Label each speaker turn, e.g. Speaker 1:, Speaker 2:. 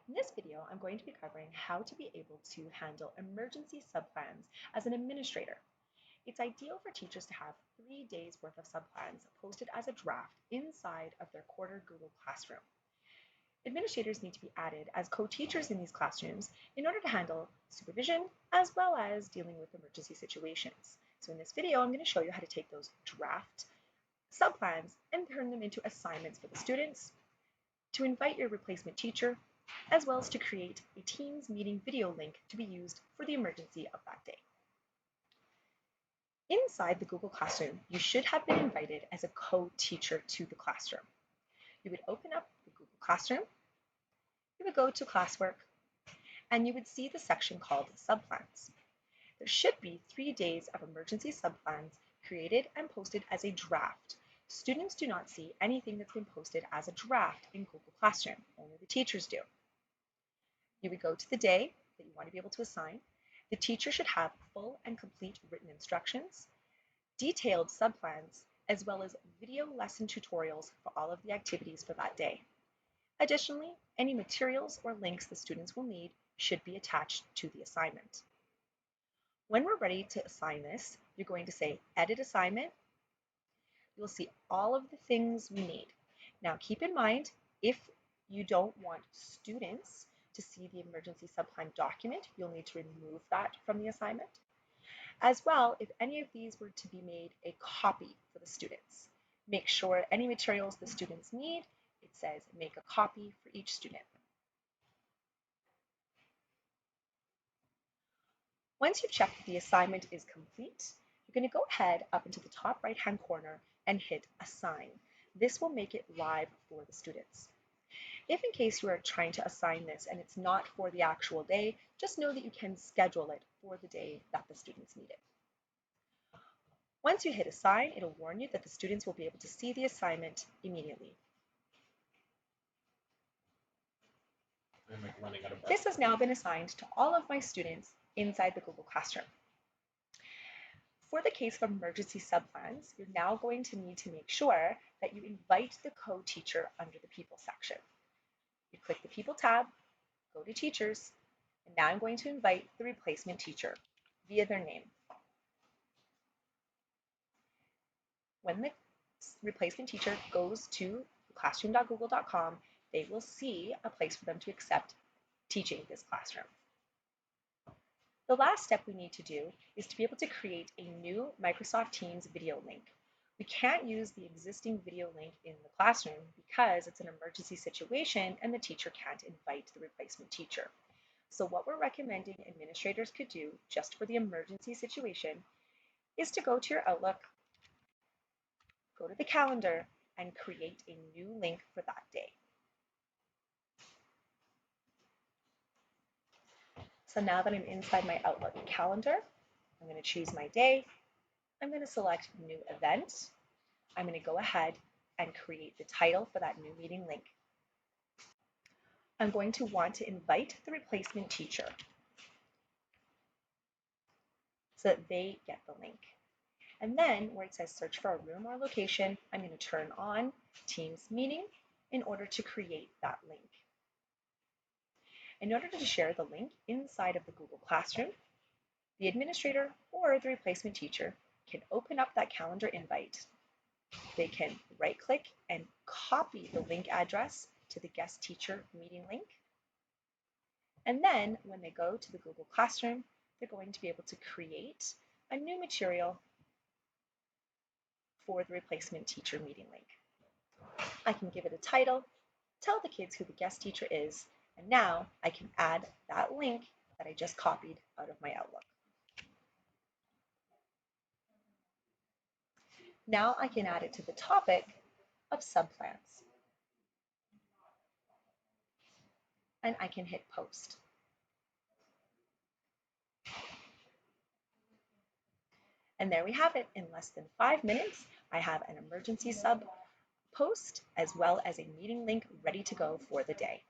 Speaker 1: In this video, I'm going to be covering how to be able to handle emergency subplans as an administrator. It's ideal for teachers to have 3 days worth of subplans posted as a draft inside of their quarter Google Classroom. Administrators need to be added as co-teachers in these classrooms in order to handle supervision as well as dealing with emergency situations. So in this video, I'm going to show you how to take those draft subplans and turn them into assignments for the students, to invite your replacement teacher, as well as to create a Teams meeting video link to be used for the emergency of that day. Inside the Google Classroom, you should have been invited as a co-teacher to the classroom. You would open up the Google Classroom, you would go to classwork, and you would see the section called subplans. There should be 3 days of emergency subplans created and posted as a draft. Students do not see anything that's been posted as a draft in Google Classroom, only the teachers do. You would go to the day that you want to be able to assign. The teacher should have full and complete written instructions, detailed subplans, as well as video lesson tutorials for all of the activities for that day. Additionally, any materials or links the students will need should be attached to the assignment. When we're ready to assign this, you're going to say Edit Assignment. You'll see all of the things we need. Now keep in mind, if you don't want students to see the emergency subplan document, you'll need to remove that from the assignment. As well, if any of these were to be made a copy for the students, make sure any materials the students need, it says make a copy for each student. Once you've checked that the assignment is complete, you're going to go ahead up into the top right-hand corner and hit Assign. This will make it live for the students. If in case you are trying to assign this and it's not for the actual day, just know that you can schedule it for the day that the students need it. Once you hit Assign, it'll warn you that the students will be able to see the assignment immediately. This has now been assigned to all of my students inside the Google Classroom. For the case of emergency subplans, you're now going to need to make sure that you invite the co-teacher under the People section. You click the People tab, go to Teachers, and now I'm going to invite the replacement teacher via their name. When the replacement teacher goes to classroom.google.com, they will see a place for them to accept teaching this classroom. The last step we need to do is to be able to create a new Microsoft Teams video link. We can't use the existing video link in the classroom because it's an emergency situation and the teacher can't invite the replacement teacher. So what we're recommending administrators could do just for the emergency situation is to go to your Outlook, go to the calendar, and create a new link for that day. So now that I'm inside my Outlook calendar, I'm going to choose my day. I'm going to select New Event. I'm going to go ahead and create the title for that new meeting link. I'm going to want to invite the replacement teacher so that they get the link. And then where it says search for a room or location, I'm going to turn on Teams meeting in order to create that link. In order to share the link inside of the Google Classroom, the administrator or the replacement teacher can open up that calendar invite. They can right-click and copy the link address to the guest teacher meeting link. And then when they go to the Google Classroom, they're going to be able to create a new material for the replacement teacher meeting link. I can give it a title, tell the kids who the guest teacher is, and now I can add that link that I just copied out of my Outlook. Now I can add it to the topic of subplans. And I can hit post. And there we have it. In less than 5 minutes, I have an emergency sub post as well as a meeting link ready to go for the day.